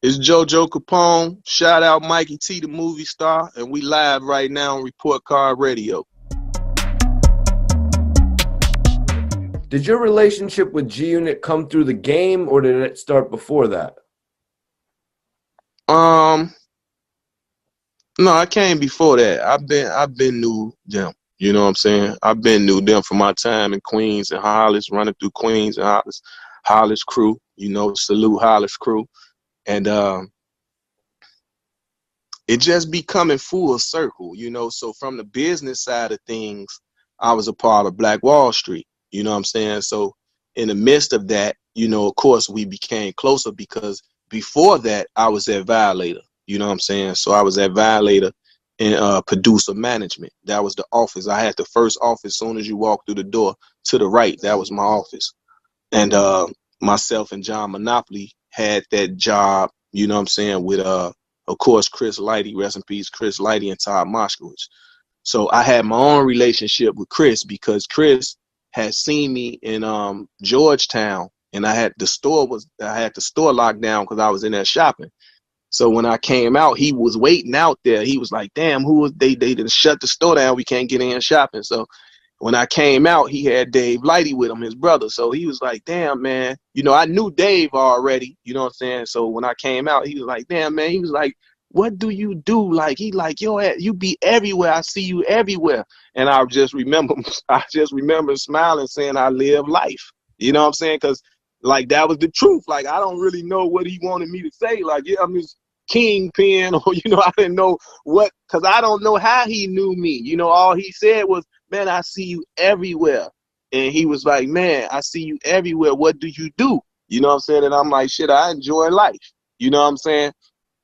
It's JoJo Capone. Shout out Mikey T, the movie star, and we live right now on Report Card Radio. Did your relationship with G Unit come through the game, or did it start before that? No, I came before that. I've been new them. You know what I'm saying? I've been new them from my time in Queens and Hollis, running through Queens and Hollis crew. You know, salute Hollis crew, and it just be coming full circle. You know, so from the business side of things, I was a part of Black Wall Street. You know what I'm saying? So in the midst of that, you know, of course, we became closer because before that, I was at Violator. You know what I'm saying? So I was at Violator in producer management. That was the office. I had the first office as soon as you walk through the door to the right. That was my office. And myself and John Monopoly had that job, you know what I'm saying, with, of course, Chris Lighty, rest in peace, Chris Lighty and Todd Moskowitz. So I had my own relationship with Chris because Chris had seen me in Georgetown, and I had the store locked down because I was in there shopping. So when I came out, he was waiting out there. He was like, damn, who was they didn't shut the store down. We can't get in shopping. So when I came out, he had Dave Lighty with him, his brother. So he was like, damn, man, you know, I knew Dave already, you know what I'm saying? So when I came out, he was like, damn, man, he was like, what do you do? Like, he like, yo, you be everywhere. I see you everywhere. And I just remember smiling, saying I live life. You know what I'm saying? Because like, that was the truth. Like, I don't really know what he wanted me to say. Like, yeah, I'm his kingpin, or, you know, I didn't know what, because I don't know how he knew me. You know, all he said was, man, I see you everywhere. And he was like, man, I see you everywhere. What do you do? You know what I'm saying? And I'm like, shit, I enjoy life. You know what I'm saying?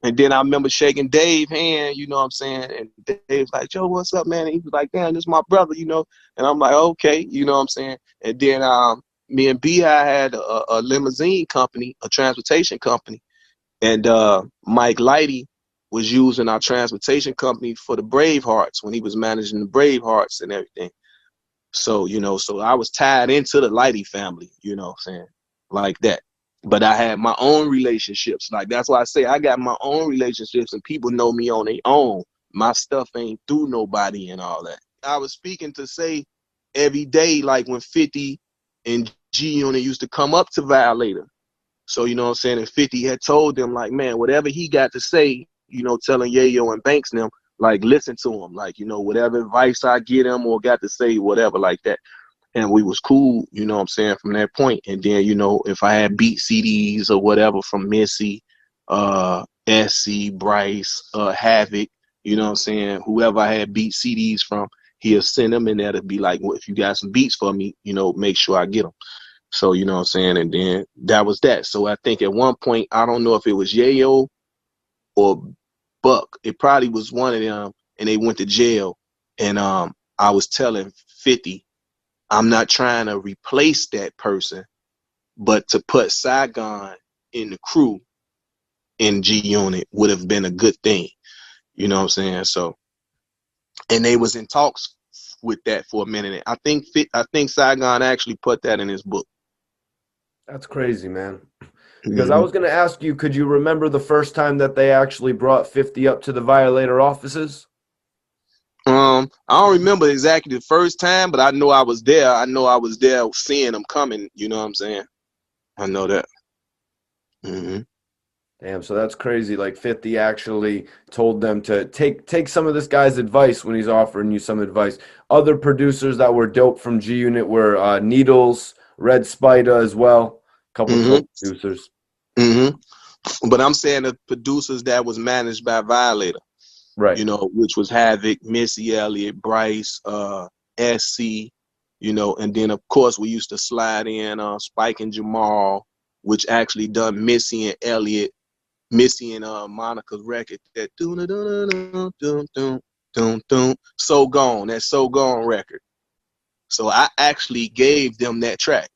And then I remember shaking Dave's hand, you know what I'm saying? And Dave's like, Joe, what's up, man? And he was like, damn, this is my brother, you know? And I'm like, okay, you know what I'm saying? And then me and B.I. had a limousine company, a transportation company. And Mike Lighty was using our transportation company for the Bravehearts when he was managing the Bravehearts and everything. So, you know, so I was tied into the Lighty family, you know what I'm saying? Like that. But I had my own relationships. Like, that's why I say I got my own relationships and people know me on their own. My stuff ain't through nobody and all that. I was speaking to say every day, like when 50 and G Unit used to come up to Violator. So, you know what I'm saying? And 50 had told them, like, man, whatever he got to say, you know, telling Yayo and Banks and them, like, listen to him. Like, you know, whatever advice I get him or got to say, whatever, like that. And we was cool, you know what I'm saying, from that point. And then, you know, if I had beat CDs or whatever from Missy, SC, Bryce, Havoc, you know what I'm saying, whoever I had beat CDs from, he'll send them in there to be like, well, if you got some beats for me, you know, make sure I get them. So, you know what I'm saying? And then that was that. So I think at one point, I don't know if it was Yayo or Buck. It probably was one of them, and they went to jail. And I was telling 50, I'm not trying to replace that person, but to put Saigon in the crew in G Unit would have been a good thing. You know what I'm saying? So, and they was in talks with that for a minute. I think Saigon actually put that in his book. That's crazy, man. Because I was going to ask you, could you remember the first time that they actually brought 50 up to the Violator offices? I don't remember exactly the first time, but I know I was there. I know I was there seeing them coming. You know what I'm saying? I know that. Damn, so that's crazy. Like 50 actually told them to take some of this guy's advice when he's offering you some advice. Other producers that were dope from G Unit were Needles, Red Spider as well. A couple of producers. But I'm saying the producers that was managed by Violator. Right. You know, which was Havoc, Missy Elliott, Bryce, SC, you know, and then of course we used to slide in Spike and Jamal, which actually done Missy and Elliott, Missy and Monica's record, that So Gone, that So Gone record. So I actually gave them that track,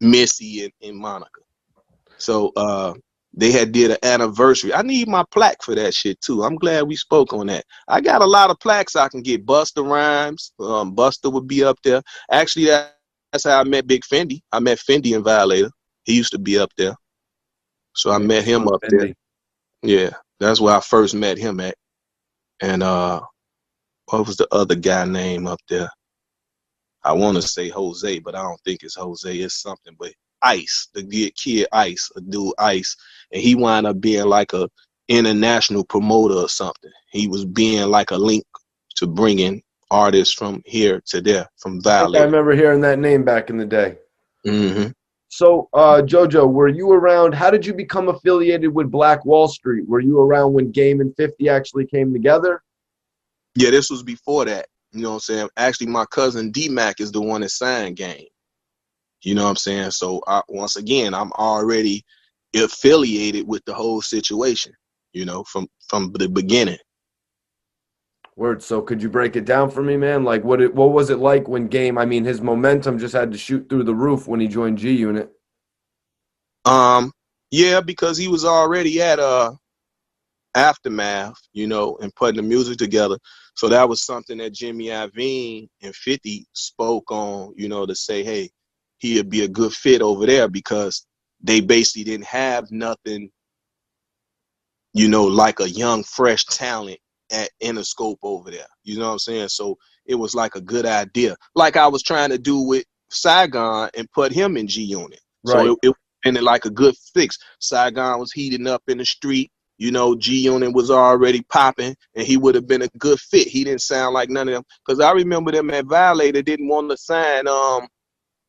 Missy and Monica. So they had did an anniversary. I need my plaque for that shit too. I'm glad we spoke on that. I got a lot of plaques I can get. Busta Rhymes, Busta would be up there. Actually, that's how I met Big Fendi. I met Fendi in Violator. He used to be up there. So I Yeah, met him so up there. Indy. Yeah, that's where I first met him at. And what was the other guy name up there? I want to say Jose, but I don't think it's Jose. It's something. But Ice, the kid Ice, a dude Ice, and he wound up being like a international promoter or something. He was being like a link to bringing artists from here to there, from I think I Violator. remember hearing that name back in the day. Hmm. So, JoJo, were you around? How did you become affiliated with Black Wall Street? Were you around when Game and 50 actually came together? Yeah, this was before that. You know what I'm saying? Actually, my cousin D-Mac is the one that signed Game. You know what I'm saying? So once again, I'm already affiliated with the whole situation, you know, from the beginning. Word. So, could you break it down for me, man? Like, what was it like when Game? I mean, his momentum just had to shoot through the roof when he joined G Unit. Um, yeah, because he was already at Aftermath, you know, and putting the music together. So that was something that Jimmy Iovine and 50 spoke on, you know, to say, hey, he'd be a good fit over there because they basically didn't have nothing, you know, like a young, fresh talent at Interscope over there. You know what I'm saying? So it was like a good idea. Like I was trying to do with Saigon and put him in G Unit. So Right. it ended like a good fix. Saigon was heating up in the street. You know, G Unit was already popping, and he would have been a good fit. He didn't sound like none of them. Because I remember them at Violator didn't want to sign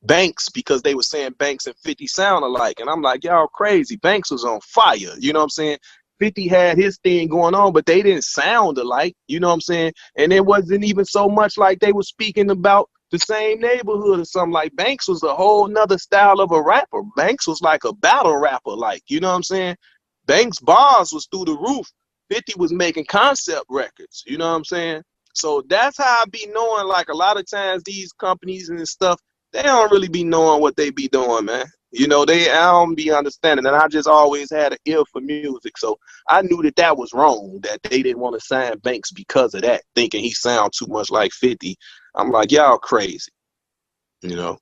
Banks because they were saying Banks and 50 sound alike. And I'm like, y'all crazy. Banks was on fire. You know what I'm saying? 50 had his thing going on, but they didn't sound alike. You know what I'm saying? And it wasn't even so much like they were speaking about the same neighborhood or something. Like Banks was a whole nother style of a rapper. Banks was like a battle rapper, like, you know what I'm saying? Banks' bars was through the roof. 50 was making concept records. You know what I'm saying? So that's how I be knowing, like, a lot of times these companies and stuff, they don't really be knowing what they be doing, man. You know, I don't be understanding. And I just always had an ear for music. So I knew that that was wrong, that they didn't want to sign Banks because of that, thinking he sound too much like 50. I'm like, y'all crazy, you know?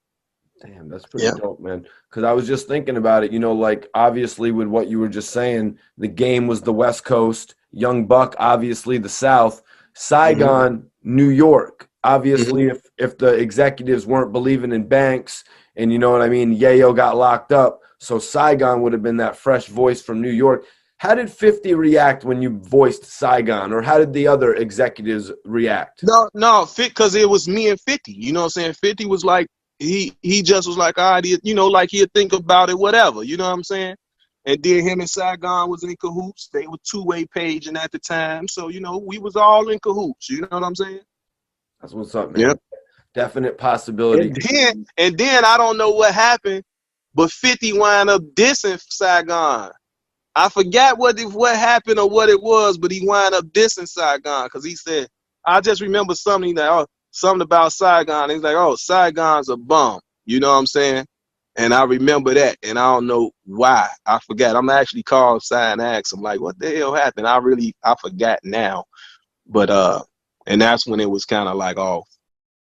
Damn, that's pretty Yeah. dope, man. Because I was just thinking about it, like obviously with what you were just saying, the Game was the West Coast, Young Buck, obviously the South, Mm-hmm. Saigon, New York. Mm-hmm. Obviously, if the executives weren't believing in Banks, and you know what I mean, Yayo got locked up, so Saigon would have been that fresh voice from New York. How did 50 react when you voiced Saigon, or how did the other executives react? No, because it was me and 50. You know what I'm saying? 50 was like, he just was like, all right, you know, like he'd think about it, whatever. You know what I'm saying? And then him and Saigon was in cahoots. They were two-way paging at the time. So, you know, we was all in cahoots. You know what I'm saying? That's what's up, Yep. man. Definite possibility. And then I don't know what happened, but 50 wound up dissing Saigon. I forgot what happened or what it was, but he wound up dissing Saigon because he said, I just remember something that, something about Saigon. He's like, oh, Saigon's a bum. You know what I'm saying? And I remember that, and I don't know why. I forgot. I'm actually called Sai and asked him, like, what the hell happened? I forgot now. But and that's when it was kind of like, oh,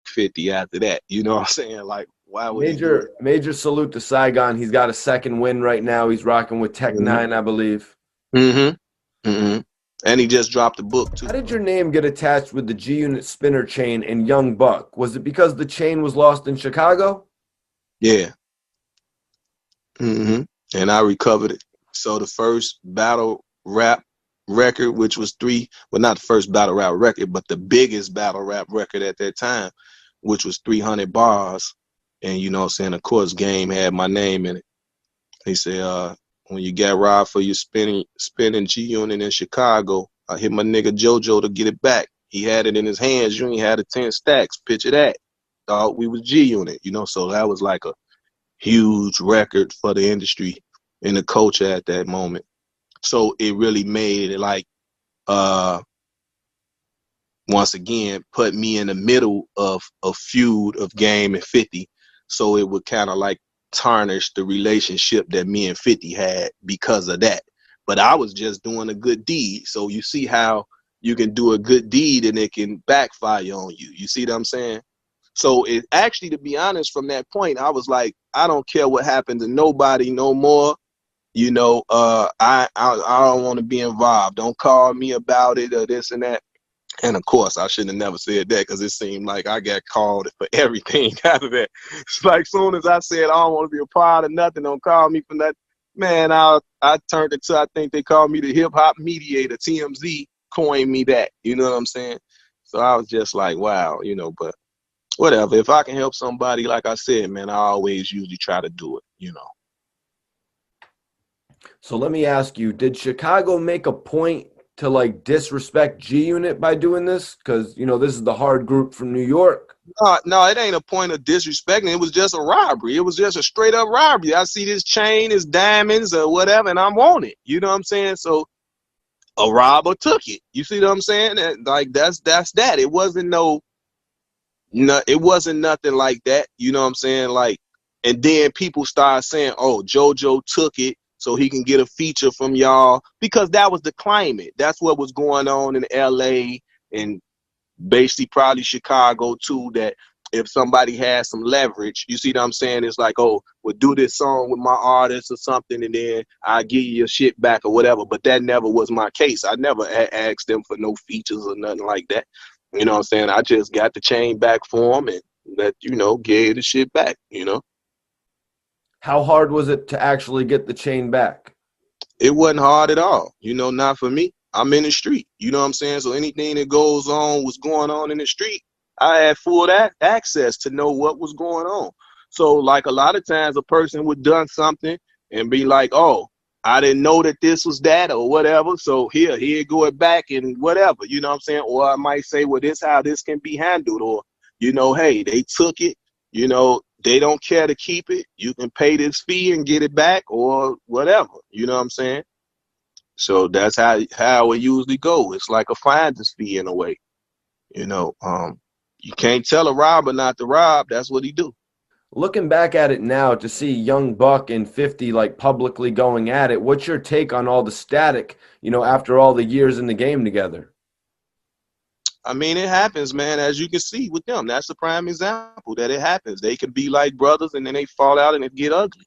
50 after that. You know what I'm saying? Like, why would he do Major salute to Saigon. He's got a second win right now. He's rocking with Tech that? Nine, I believe. Mm-hmm. Mm-hmm. And he just dropped a book too. How did your name get attached with the G Unit spinner chain and Young Buck? Was it because the chain was lost in Chicago? Yeah. Mm-hmm. And I recovered it. So the first battle rap record, which was well, not the first battle rap record, but the biggest battle rap record at that time, which was 300 bars. And you know what I'm saying? Of course, Game had my name in it. He said, when you got robbed for your spinning G Unit in Chicago, I hit my nigga JoJo to get it back. He had it in his hands. You ain't had it 10 stacks. Picture that. Thought we was G Unit, you know? So that was like a huge record for the industry and the culture at that moment. So it really made it like, once again, put me in the middle of a feud of Game and 50. So it would kind of like tarnish the relationship that me and 50 had because of that. But I was just doing a good deed. So you see how you can do a good deed and it can backfire on you. You see what I'm saying? So it actually, to be honest, from that point, I was like, I don't care what happened to nobody no more. I don't want to be involved. Don't call me about it or this and that. And of course, I shouldn't have never said that because it seemed like I got called for everything out of that. It's like soon as I said I don't want to be a part of nothing, don't call me for nothing. Man, I turned it to, I think they called me the hip hop mediator. TMZ coined me that. You know what I'm saying? So I was just like, wow, but whatever. If I can help somebody, like I said, man, I always usually try to do it. So let me ask you, did Chicago make a point to like disrespect G Unit by doing this? Because, this is the hard group from New York. No, it ain't a point of disrespecting. It was just a robbery. It was just a straight up robbery. I see this chain, this diamonds or whatever, and I want it. You know what I'm saying? So a robber took it. You see what I'm saying? Like that's that. It wasn't it wasn't nothing like that. You know what I'm saying? Like, and then people start saying, "Oh, JoJo took it so he can get a feature from y'all," because that was the climate. That's what was going on in LA and basically probably Chicago too, that if somebody has some leverage, you see what I'm saying? It's like, oh, we'll do this song with my artist or something, and then I'll give you your shit back or whatever. But that never was my case. I never asked them for no features or nothing like that. You know what I'm saying? I just got the chain back for them and gave the shit back. How hard was it to actually get the chain back? It wasn't hard at all. Not for me. I'm in the street. You know what I'm saying? So anything that goes on, what's going on in the street, I had full access to know what was going on. So like a lot of times a person would done something and be like, oh, I didn't know that this was that or whatever. So here go it back and whatever, you know what I'm saying? Or I might say, well, this how this can be handled. Or, hey, they took it, they don't care to keep it. You can pay this fee and get it back or whatever. You know what I'm saying? So that's how it usually go. It's like a finder's fee in a way. You know, you can't tell a robber not to rob. That's what he do. Looking back at it now to see Young Buck and 50 like publicly going at it, what's your take on all the static, after all the years in the game together? I mean, it happens, man, as you can see with them. That's the prime example that it happens. They can be like brothers and then they fall out and it get ugly,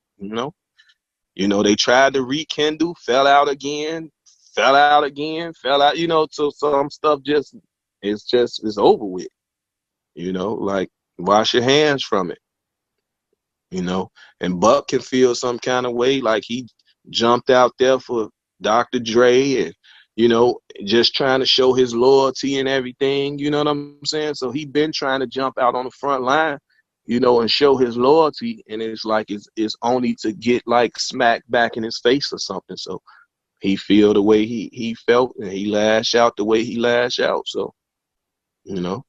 they tried to rekindle, fell out again, fell out, so some stuff it's over with, like wash your hands from it, and Buck can feel some kind of way like he jumped out there for Dr. Dre and, just trying to show his loyalty and everything, you know what I'm saying? So he been trying to jump out on the front line, and show his loyalty, and it's like it's only to get like smacked back in his face or something. So he feel the way he felt and he lash out the way he lash out. So, I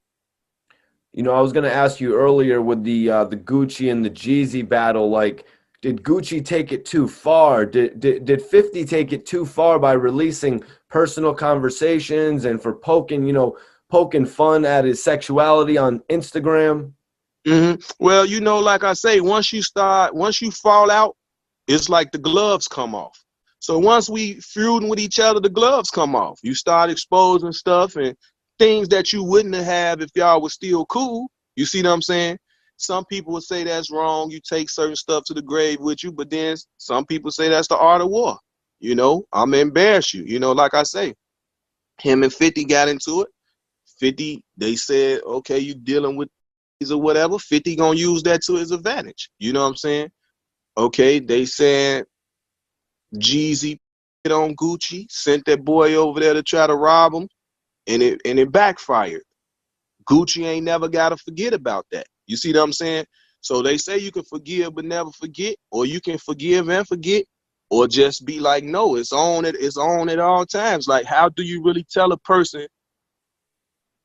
was going to ask you earlier with the Gucci and the Jeezy battle, like, did Gucci take it too far? Did 50 take it too far by releasing personal conversations and for poking fun at his sexuality on Instagram? Mm-hmm. Well, like I say, once you fall out, it's like the gloves come off. So once we feuding with each other, the gloves come off. You start exposing stuff and things that you wouldn't have if y'all were still cool. You see what I'm saying? Some people would say that's wrong. You take certain stuff to the grave with you, but then some people say that's the art of war. I'm gonna embarrass you. Like I say, him and 50 got into it. 50, they said, okay, you dealing with these or whatever. 50 gonna use that to his advantage. You know what I'm saying? Okay, they said Jeezy hit on Gucci, sent that boy over there to try to rob him, and it backfired. Gucci ain't never gotta forget about that. You see what I'm saying? So they say you can forgive but never forget, or you can forgive and forget, or just be like, no, it's on at all times. Like, how do you really tell a person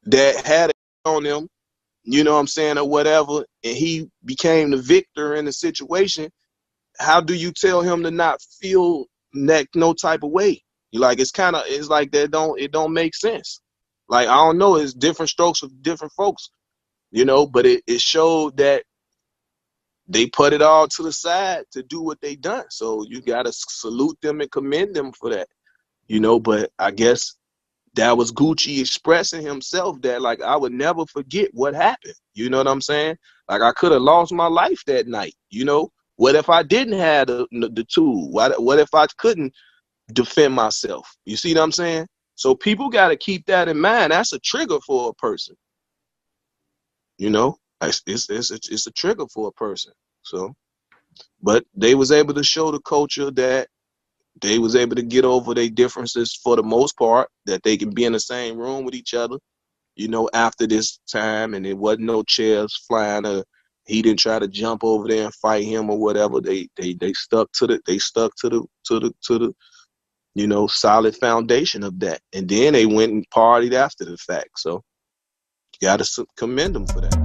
that had it on them, you know what I'm saying, or whatever, and he became the victor in the situation? How do you tell him to not feel no type of way? It's like that it don't make sense. Like, I don't know, it's different strokes for different folks, but it showed that they put it all to the side to do what they done. So you gotta salute them and commend them for that, but I guess that was Gucci expressing himself that, like, I would never forget what happened. You know what I'm saying? Like, I could have lost my life that night, What if I didn't have the tool? What if I couldn't defend myself? You see what I'm saying? So people got to keep that in mind. That's a trigger for a person. You know, it's a trigger for a person. So, but they was able to show the culture that they was able to get over their differences for the most part, that they can be in the same room with each other, you know, after this time, and there wasn't no chairs flying, or he didn't try to jump over there and fight him or whatever. They stuck to the you know, solid foundation of that, and then they went and partied after the fact. So you got to commend them for that.